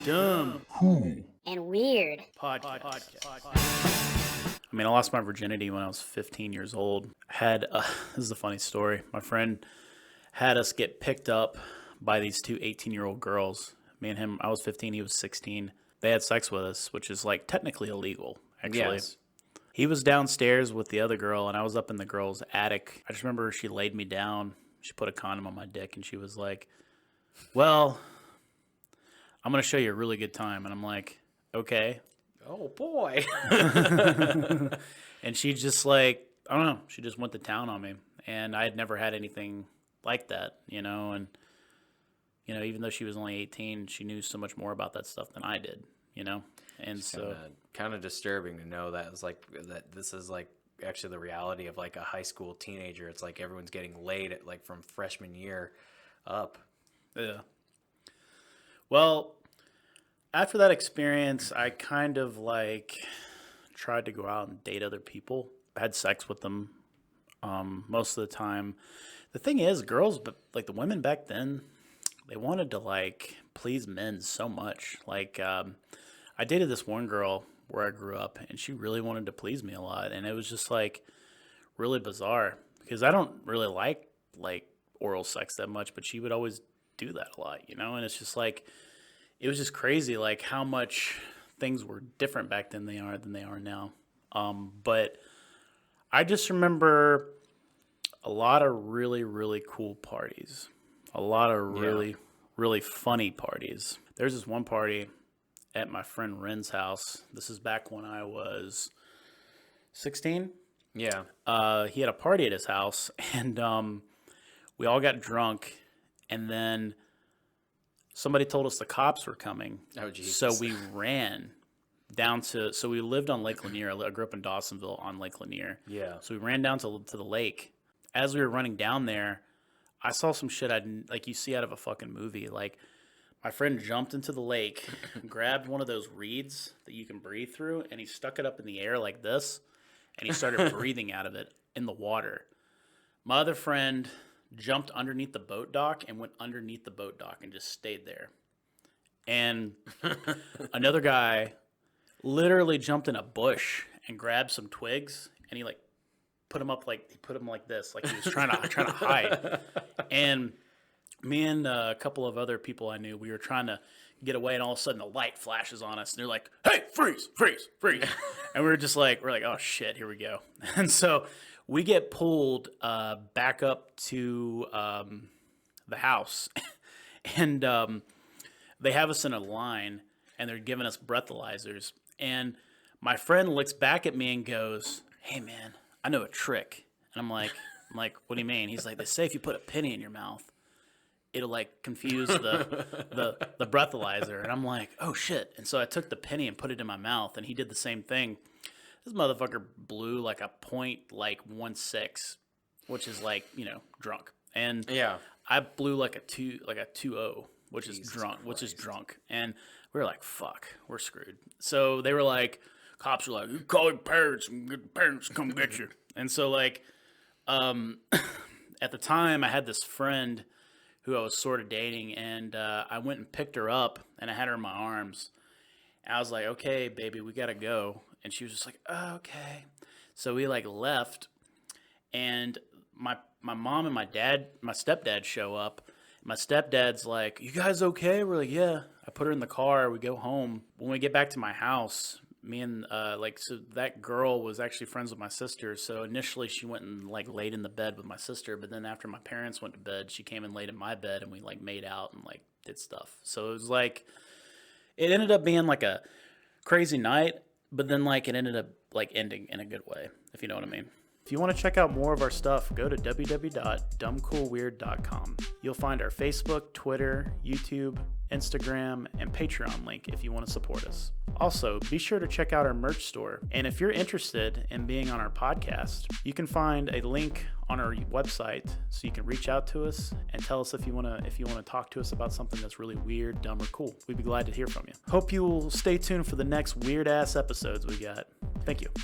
Dumb, Cool, and weird. podcast. I mean, I lost my virginity when I was 15 years old. This is a funny story. My friend had us get picked up by these two 18-year-old girls. Me and him, I was 15, he was 16. They had sex with us, which is like technically illegal, actually. Yes. He was downstairs with the other girl, and I was up in the girl's attic. I just remember she laid me down. She put a condom on my dick, and she was like, well, I'm going to show you a really good time. And I'm like, okay. Oh, boy. And she just like, I don't know, she just went to town on me. And I had never had anything like that, and, even though she was only 18, she knew so much more about that stuff than I did, And It's so, kind of disturbing to know that it's like that. This is like actually the reality of like a high school teenager. It's like everyone's getting laid at like from freshman year up. yeah. Well, after that experience, I kind of like tried to go out and date other people. I had sex with them most of the time. The thing is, girls, but like the women back then, they wanted to like please men so much. Like I dated this one girl where I grew up, and she really wanted to please me a lot, and it was just like really bizarre because I don't really like oral sex that much, but she would always do that a lot, and it's just like it was just crazy like how much things were different back then than they are now. But I just remember a lot of really, really cool parties, a lot of really, really funny parties. There's this one party at my friend Ren's house. This is back when I was 16. Yeah. He had a party at his house, and we all got drunk, and then somebody told us the cops were coming. Oh, Jesus. So we ran down to, so we lived on Lake Lanier. I grew up in Dawsonville on Lake Lanier. Yeah. So we ran down to the lake. As we were running down there, I saw some shit like you see out of a fucking movie. Like my friend jumped into the lake, grabbed one of those reeds that you can breathe through, and he stuck it up in the air like this, and he started breathing out of it in the water. My other friend jumped underneath the boat dock and went underneath the boat dock and just stayed there. And another guy literally jumped in a bush and grabbed some twigs, and he like put him like this, like he was trying to hide. And me and a couple of other people I knew, we were trying to get away, and all of a sudden the light flashes on us, and they're like, "Hey, freeze!" And we're like, "Oh shit, here we go." And so we get pulled back up to the house, and they have us in a line, and they're giving us breathalyzers. And my friend looks back at me and goes, "Hey man, I know a trick." And I'm like, "What do you mean?" He's like, "They say if you put a penny in your mouth, it'll like confuse the breathalyzer." And I'm like, "Oh shit." And so I took the penny and put it in my mouth, and he did the same thing. This motherfucker blew like a .16, which is like, drunk. And Yeah. I blew like a 2.0, which is Jesus drunk, which is Christ. drunk. And we were like, fuck, we're screwed. So they were like, cops were like, "You call your parents and get the parents to come get you." And so like, at the time I had this friend who I was sort of dating, and I went and picked her up, and I had her in my arms. And I was like, "Okay, baby, we gotta go." And she was just like, "Oh, okay." So we like left, and my mom and my stepdad show up. My stepdad's like, "You guys okay?" We're like, "Yeah." I put her in the car. We go home. When we get back to my house, me and so that girl was actually friends with my sister. So initially she went and like laid in the bed with my sister, but then after my parents went to bed, she came and laid in my bed, and we like made out and like did stuff. So it was like, it ended up being like a crazy night, but then like it ended up like ending in a good way, if you know what I mean. If you want to check out more of our stuff, go to www.dumbcoolweird.com. You'll find our Facebook, Twitter, YouTube, Instagram, and Patreon link if you want to support us. Also, be sure to check out our merch store. And if you're interested in being on our podcast, you can find a link on our website so you can reach out to us and tell us if you want to talk to us about something that's really weird, dumb, or cool. We'd be glad to hear from you. Hope you will stay tuned for the next weird ass episodes we got. Thank you.